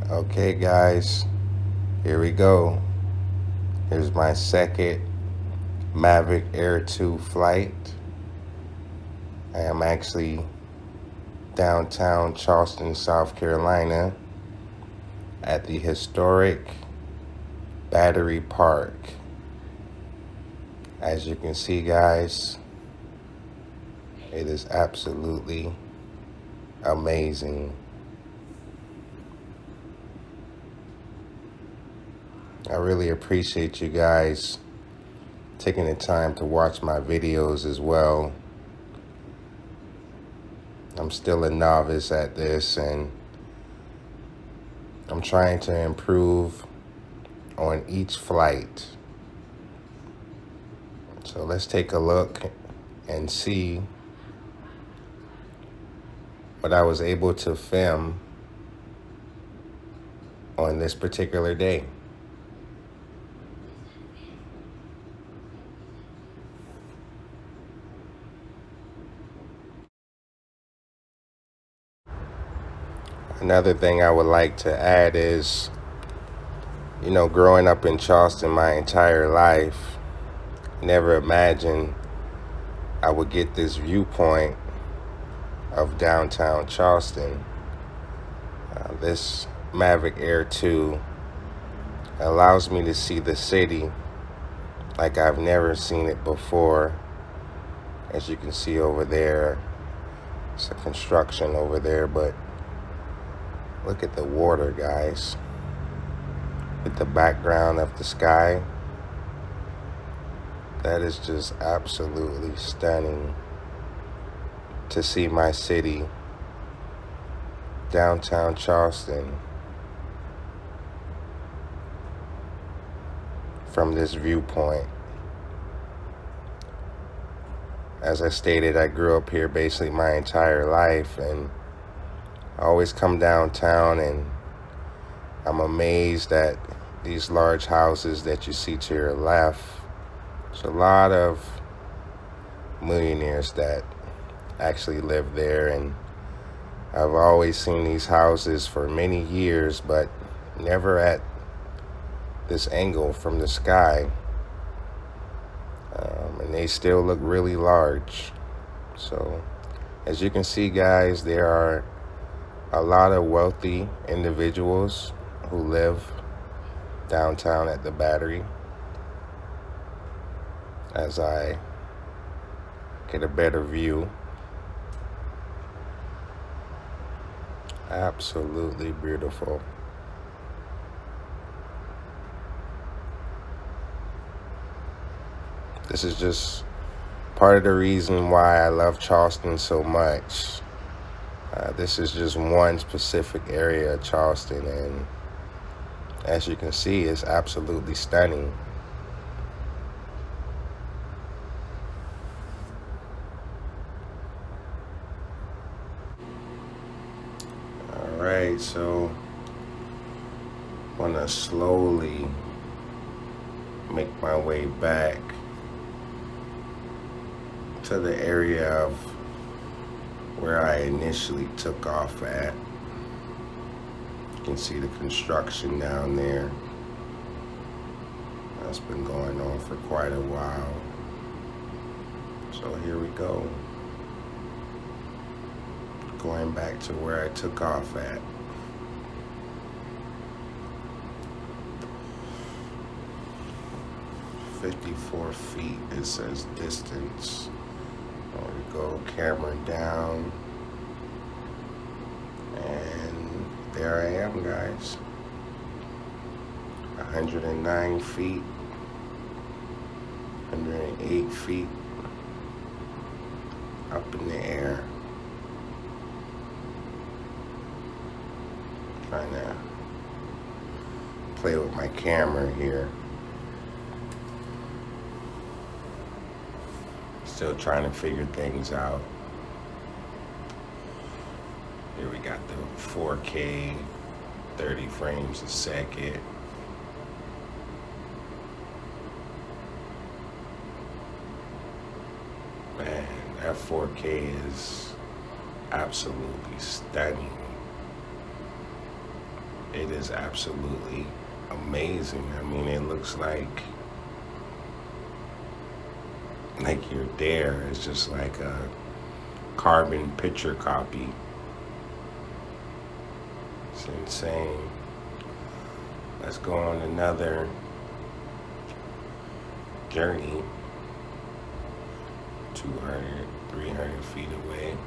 Okay, guys, here we go. Here's my second Mavic Air 2 flight. I am actually downtown Charleston, South Carolina at the historic Battery Park. As you can see, guys, it is absolutely amazing. I really appreciate you guys taking the time to watch my videos as well. I'm still a novice at this and I'm trying to improve on each flight. So let's take a look and see what I was able to film on this particular day. Another thing I would like to add is, growing up in Charleston my entire life, never imagined I would get this viewpoint of downtown Charleston. This Mavic Air 2 allows me to see the city like I've never seen it before. As you can see over there, it's a construction over there, but look at the water, guys. With the background of the sky, that is just absolutely stunning to see my city, downtown Charleston, from this viewpoint. As I stated, I grew up here basically my entire life, and I always come downtown and I'm amazed at these large houses that you see to your left. There's a lot of millionaires that actually live there, and I've always seen these houses for many years, but never at this angle from the sky. And they still look really large. So as you can see, guys, there are a lot of wealthy individuals who live downtown at the Battery. As I get a better view, absolutely beautiful. This is just part of the reason why I love Charleston so much. This is just one specific area of Charleston, and as you can see, it's absolutely stunning. All right, so I want to slowly make my way back to the area of where I initially took off at. You can see the construction down there. That's been going on for quite a while. So here we go. Going back to where I took off at. "54 feet, it says distance. There we go, camera down. And there I am, guys. 109 feet, 108 feet up in the air. Trying to play with my camera here. Still trying to figure things out. Here we got the 4K, 30 frames a second. Man, that 4K is absolutely stunning. it is absolutely amazing. I mean, it looks like you're there. It's just like a carbon picture copy. It's insane. Let's go on another journey. 200, 300 feet away.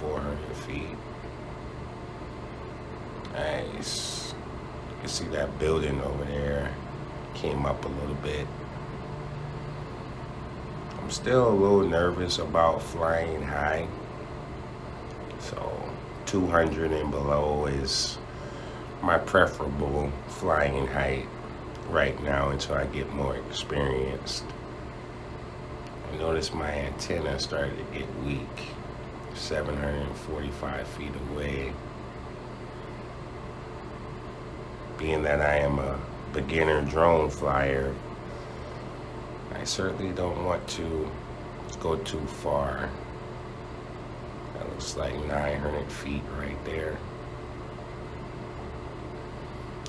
400 feet. Nice. You can see that building over there. Came up a little bit. I'm still a little nervous about flying high. So 200 and below is my preferable flying height right now until I get more experienced. I noticed my antenna started to get weak. 745 feet away. Being that I am a beginner drone flyer, I certainly don't want to go too far. That looks like 900 feet right there.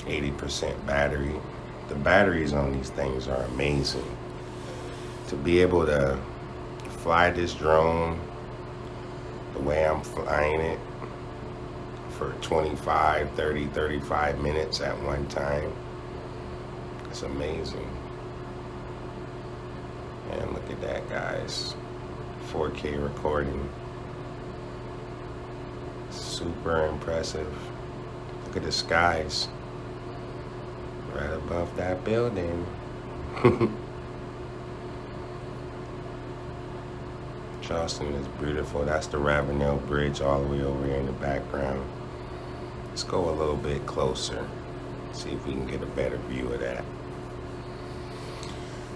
80% battery. The batteries on these things are amazing. To be able to fly this drone the way I'm flying it for 25, 30, 35 minutes at one time, it's amazing. And look at that, guys. 4K recording. Super impressive. Look at the skies right above that building. Charleston is beautiful. That's the Ravenel Bridge all the way over here in the background. Let's go a little bit closer. See if we can get a better view of that.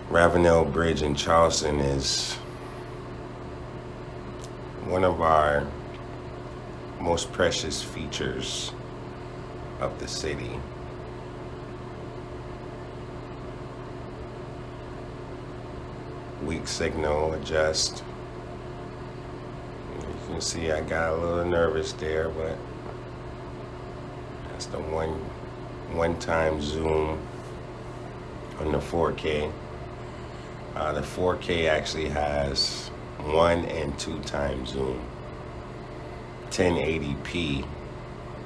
Ravenel Bridge in Charleston is one of our most precious features of the city. Weak signal, adjust. You can see I got a little nervous there, but that's the one-time zoom on the 4K. The 4K actually has 1 and 2 times zoom. 1080p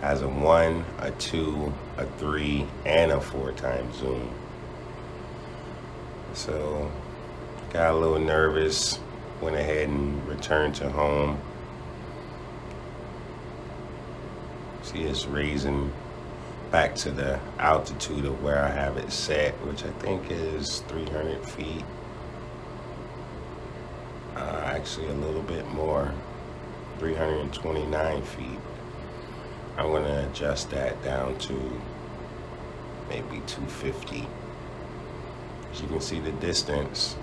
has a 1, a 2, a 3, and a 4 times zoom. So got a little nervous, went ahead and returned to home. See, it's raising back to the altitude of where I have it set, which I think is 300 feet. Actually a little bit more, 329 feet. I'm gonna adjust that down to maybe 250. As you can see, the distance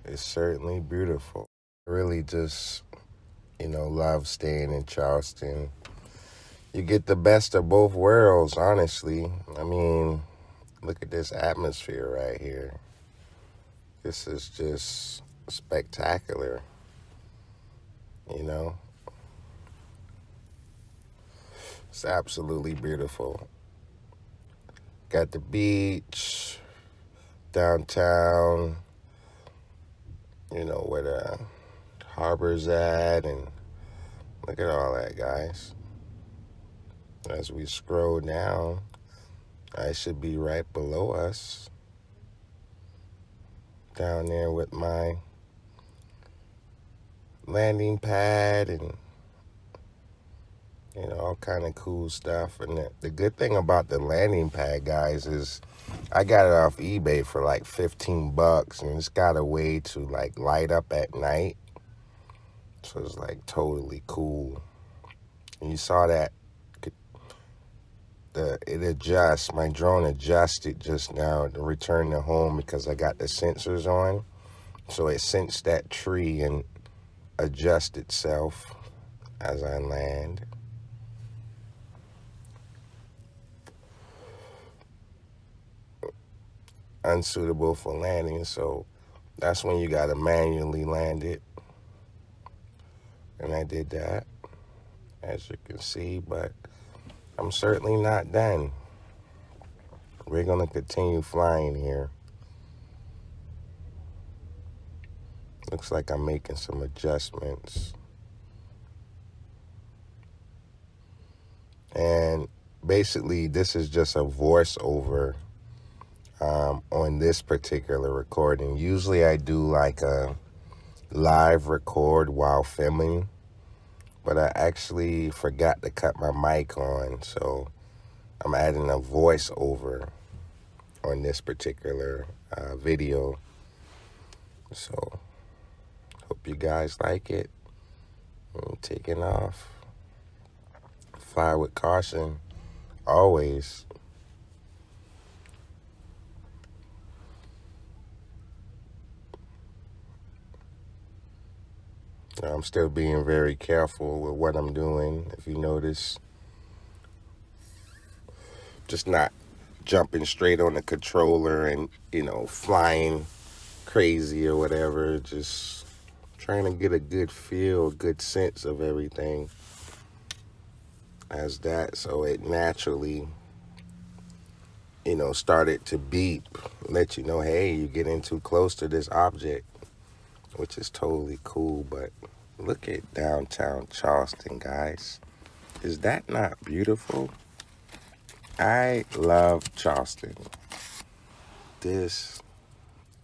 is certainly beautiful. Really just, love staying in Charleston. You get the best of both worlds, honestly. I mean, look at this atmosphere right here. This is just spectacular, It's absolutely beautiful. Got the beach, downtown, where the harbor's at, and look at all that, guys. As we scroll down, I should be right below us. Down there with my landing pad and all kind of cool stuff. And the good thing about the landing pad, guys, is I got it off eBay for like $15, and it's got a way to like light up at night, so it's like totally cool. And you saw that it adjusts. My drone adjusted just now to return to home because I got the sensors on. So it sensed that tree and adjusts itself as I land. Unsuitable for landing, so that's when you gotta manually land it. And I did that. as you can see, but I'm certainly not done. We're going to continue flying here. Looks like I'm making some adjustments. And basically, this is just a voiceover on this particular recording. Usually I do like a live record while filming, but I actually forgot to cut my mic on, so I'm adding a voiceover on this particular video. So hope you guys like it. I'm taking off. Fly with caution, always. I'm still being very careful with what I'm doing. If you notice, just not jumping straight on the controller and, flying crazy or whatever. Just trying to get a good feel, good sense of everything as that, so it naturally, started to beep, let you know, hey, you're getting too close to this object, which is totally cool. But look at downtown Charleston, guys. Is that not beautiful? I love Charleston. This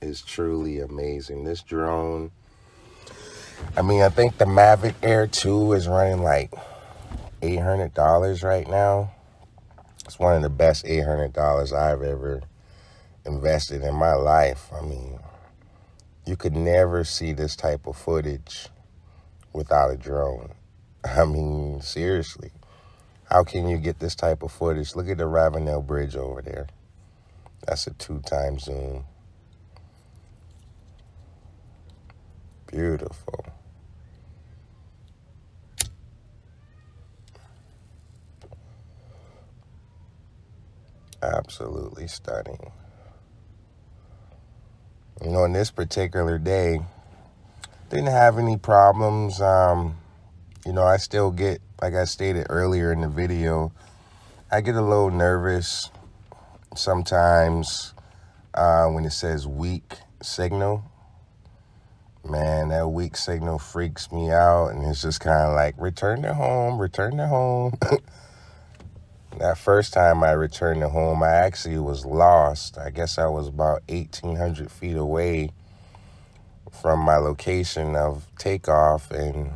is truly amazing. This drone, I think the Mavic Air 2 is running like $800 right now. It's one of the best $800 I've ever invested in my life. You could never see this type of footage without a drone. Seriously. How can you get this type of footage? Look at the Ravenel Bridge over there. That's a 2x zoom. Beautiful. Absolutely stunning. On this particular day, didn't have any problems. I still get, like I stated earlier in the video, I get a little nervous sometimes when it says weak signal. Man, that weak signal freaks me out, and it's just kind of like, return to home, return to home. That first time I returned to home, I actually was lost. I guess I was about 1,800 feet away from my location of takeoff, and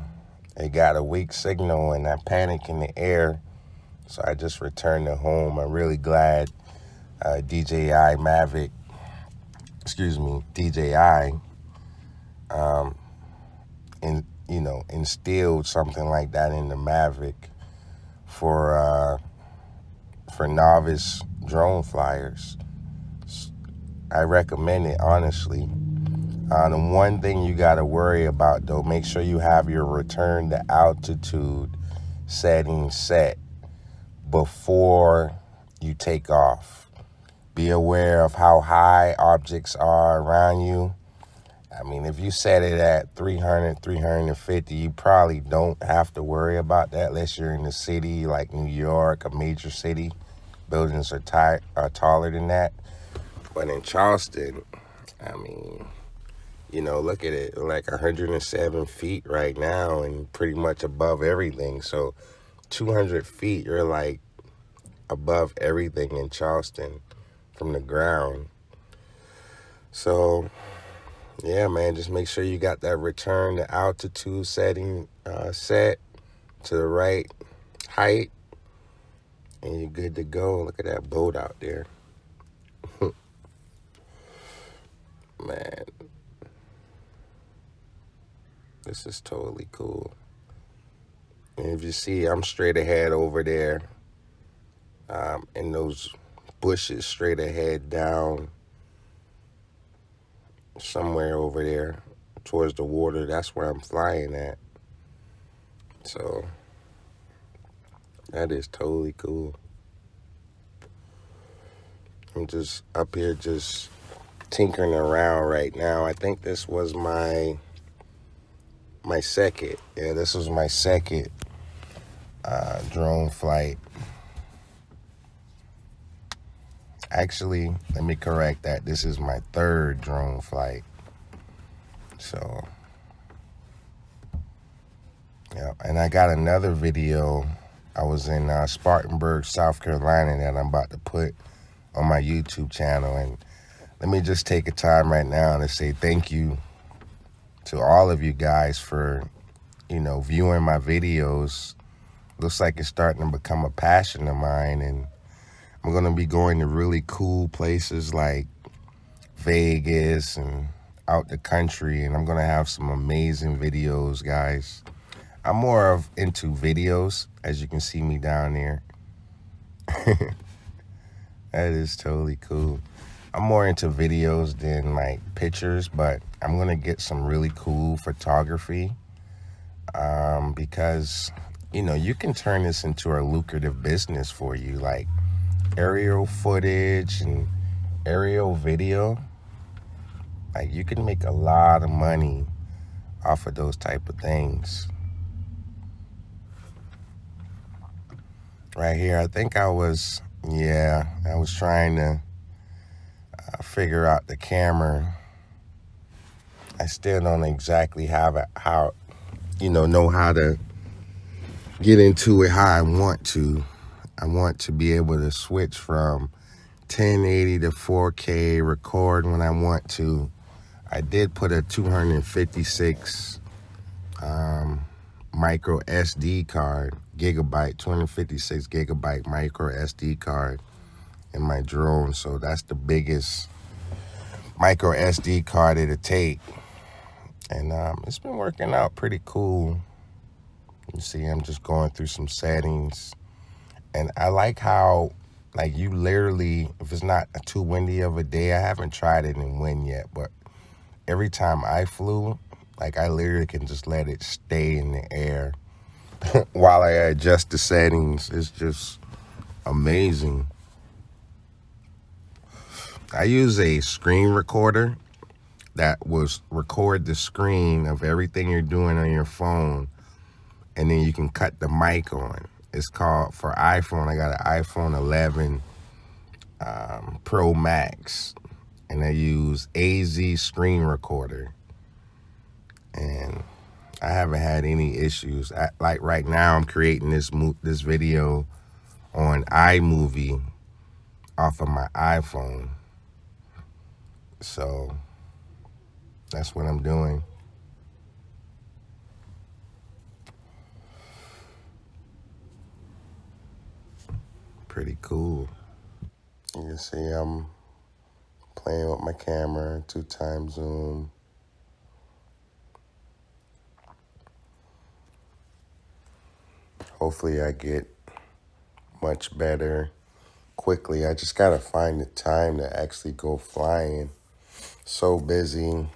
it got a weak signal, and I panicked in the air. So I just returned to home. I'm really glad DJI, instilled something like that in the Mavic for novice drone flyers. I recommend it, honestly. The one thing you got to worry about, though, make sure you have your return to altitude setting set before you take off. Be aware of how high objects are around you. If you set it at 300, 350, you probably don't have to worry about that unless you're in the city like New York, a major city. Buildings are taller than that. But in Charleston, look at it, like 107 feet right now and pretty much above everything. So 200 feet, you're like above everything in Charleston from the ground. So, yeah, man, just make sure you got that return to altitude setting set to the right height, and you're good to go. Look at that boat out there. Man, this is totally cool. And if you see, I'm straight ahead over there in those bushes, straight ahead down somewhere over there towards the water. That's where I'm flying at. So that is totally cool. I'm just up here just tinkering around right now. I think this was my second. Yeah, this was my second drone flight. Actually, let me correct that. This is my third drone flight. So, yeah. And I got another video. I was in Spartanburg, South Carolina, that I'm about to put on my YouTube channel. And let me just take a time right now to say thank you to all of you guys for, viewing my videos. Looks like it's starting to become a passion of mine, and I'm going to be going to really cool places like Vegas and out the country, and I'm going to have some amazing videos, guys. I'm more of into videos, as you can see me down there. That is totally cool. I'm more into videos than like pictures, but I'm going to get some really cool photography because, you can turn this into a lucrative business for you, like aerial footage and aerial video. Like, you can make a lot of money off of those type of things. Right here, I think I was trying to figure out the camera. I still don't exactly have how know how to get into it how I want to. I want to be able to switch from 1080 to 4K, record when I want to. I did put a 256 micro SD card, gigabyte, 256 gigabyte micro SD card in my drone. So that's the biggest micro SD card it'll take. And it's been working out pretty cool. You see, I'm just going through some settings. And I like how, like, you literally, if it's not too windy of a day, I haven't tried it in wind yet, but every time I flew, like, I literally can just let it stay in the air while I adjust the settings. It's just amazing. I use a screen recorder that will record the screen of everything you're doing on your phone, and then you can cut the mic on. It's called, for iPhone, I got an iPhone 11 Pro Max, and I use AZ screen recorder. And I haven't had any issues. Like right now, I'm creating this video on iMovie off of my iPhone. So that's what I'm doing. Pretty cool. You can see I'm playing with my camera, 2x zoom. Hopefully I get much better quickly. I just gotta find the time to actually go flying. So busy.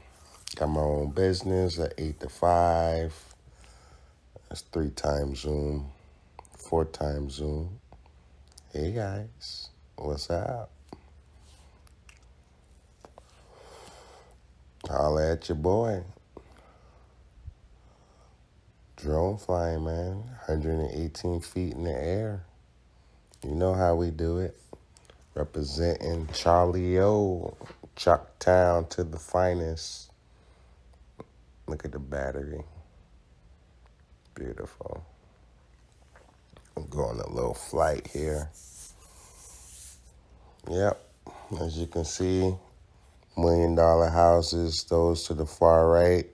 Got my own business at 8 to 5. That's 3x zoom, 4x zoom. Hey guys, what's up? Holla at your boy. Drone flying, man. 118 feet in the air. You know how we do it. Representing Charlie O. Chalktown to the finest. Look at the battery. Beautiful. I'm going a little flight here. Yep. As you can see, $1 million houses. Those to the far right,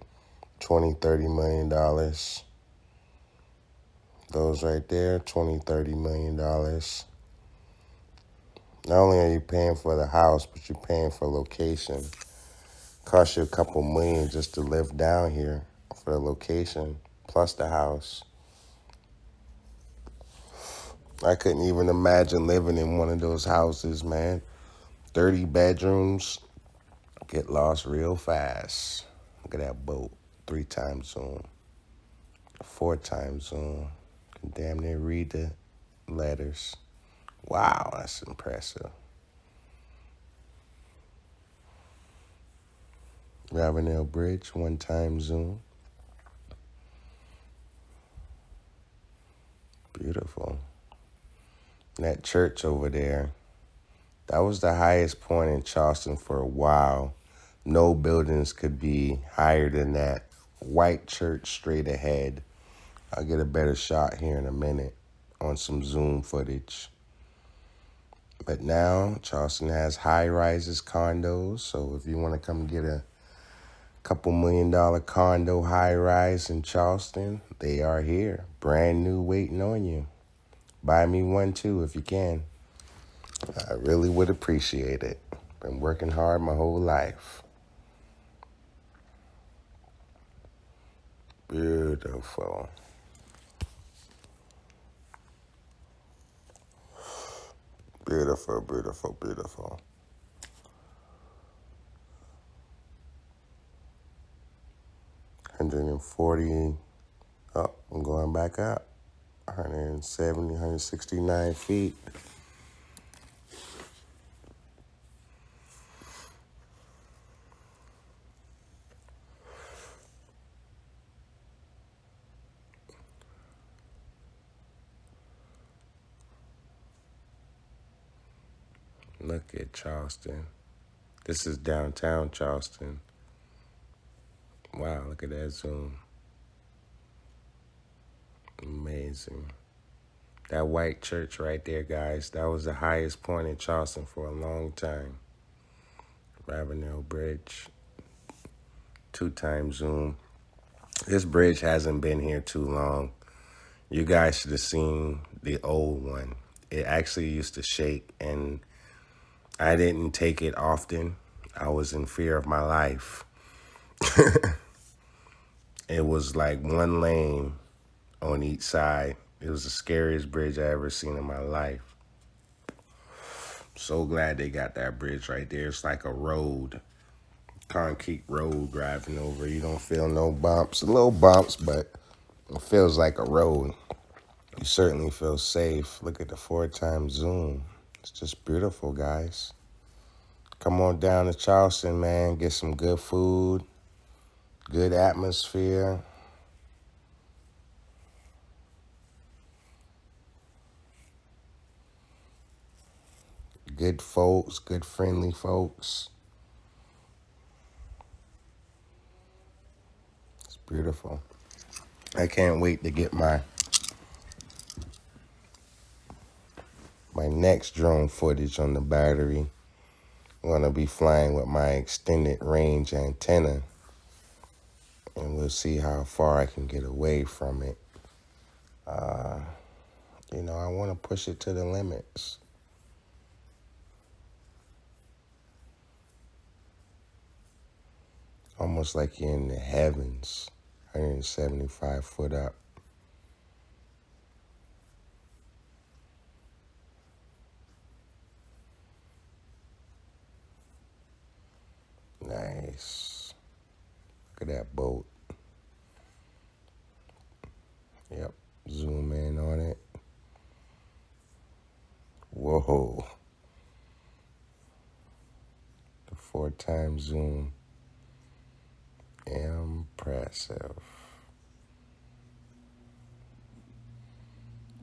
$20-30 million. Those right there, $20-30 million. Not only are you paying for the house, but you're paying for location. Cost you a couple million just to live down here for the location, plus the house. I couldn't even imagine living in one of those houses, man. 30 bedrooms, get lost real fast. Look at that boat, 3x zoom, 4x zoom. Can damn near read the letters. Wow, that's impressive. Ravenel Bridge, 1x zoom. Beautiful. And that church over there, that was the highest point in Charleston for a while. No buildings could be higher than that. White church straight ahead. I'll get a better shot here in a minute on some Zoom footage. But now Charleston has high rises, condos. So if you want to come get a couple $1 million condo high rise in Charleston, they are here. Brand new, waiting on you. Buy me one too if you can. I really would appreciate it. Been working hard my whole life. Beautiful. Beautiful, beautiful, beautiful. 140. Oh, I'm going back up. 170, 169 feet. Look at Charleston. This is downtown Charleston. Wow, look at that zoom. Amazing. That white church right there, guys, that was the highest point in Charleston for a long time. Ravenel Bridge. 2-time zoom. This bridge hasn't been here too long. You guys should have seen the old one. It actually used to shake, and I didn't take it often. I was in fear of my life. It was like one lane on each side. It was the scariest bridge I ever seen in my life. So glad they got that bridge right there. It's like a road, concrete road driving over. You don't feel no bumps. Little bumps, but it feels like a road. You certainly feel safe. Look at the 4-time zoom. It's just beautiful, guys. Come on down to Charleston, man. Get some good food, good atmosphere. Good folks, good friendly folks. It's beautiful. I can't wait to get my next drone footage on the battery. I'm going to be flying with my extended range antenna, and we'll see how far I can get away from it. I want to push it to the limits. Almost like you're in the heavens, 175 foot up. Nice. Look at that boat. Yep, zoom in on it. Whoa. The 4-time zoom. Impressive.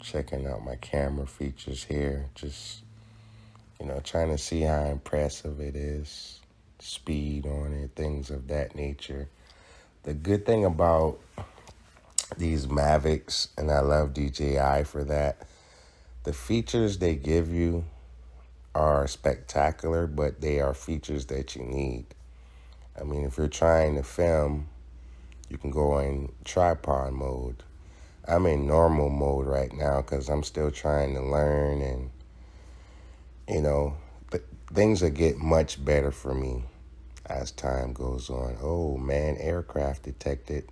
Checking out my camera features here. Just, trying to see how impressive it is. Speed on it, things of that nature. The good thing about these Mavics, and I love DJI for that, the features they give you are spectacular, but they are features that you need. I mean, if you're trying to film, you can go in tripod mode. I'm in normal mode right now because I'm still trying to learn, and, things will get much better for me as time goes on. Oh, man, aircraft detected.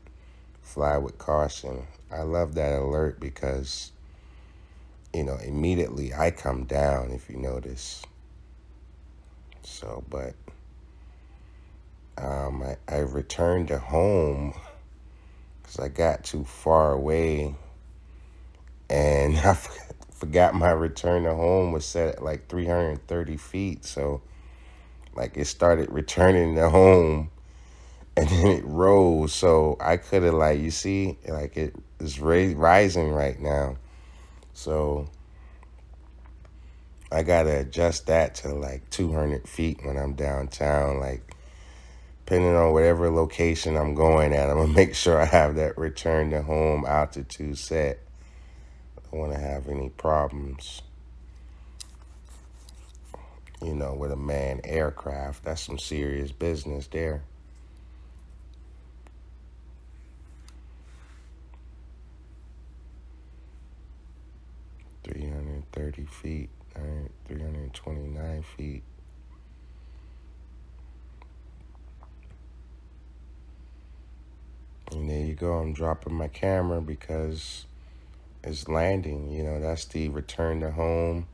Fly with caution. I love that alert because, immediately I come down, if you notice. So, but I returned to home because I got too far away, and I forgot my return to home was set at like 330 feet. So, like, it started returning to home, and then it rose. So I could have, like, you see, like, it is rising right now. So I gotta adjust that to like 200 feet when I'm downtown. Like, depending on whatever location I'm going at, I'm gonna make sure I have that return to home altitude set. I don't want to have any problems, with a manned aircraft. That's some serious business there. 330 feet, all right, 329 feet. And there you go. I'm dropping my camera because it's landing. That's the return to home.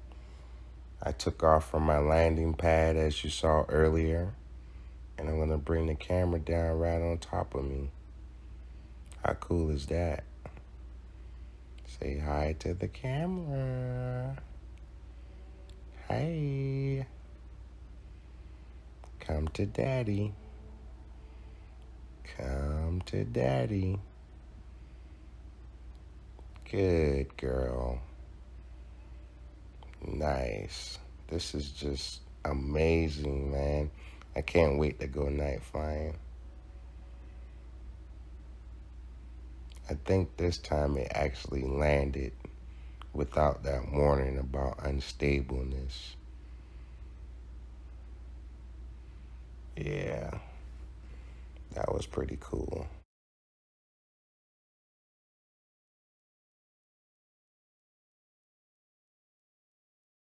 I took off from my landing pad, as you saw earlier, and I'm going to bring the camera down right on top of me. How cool is that? Say hi to the camera. Hey. Come to daddy. Come to daddy. Good girl. Nice. This is just amazing, man. I can't wait to go night flying. I think this time it actually landed without that warning about unstableness. Yeah, that was pretty cool.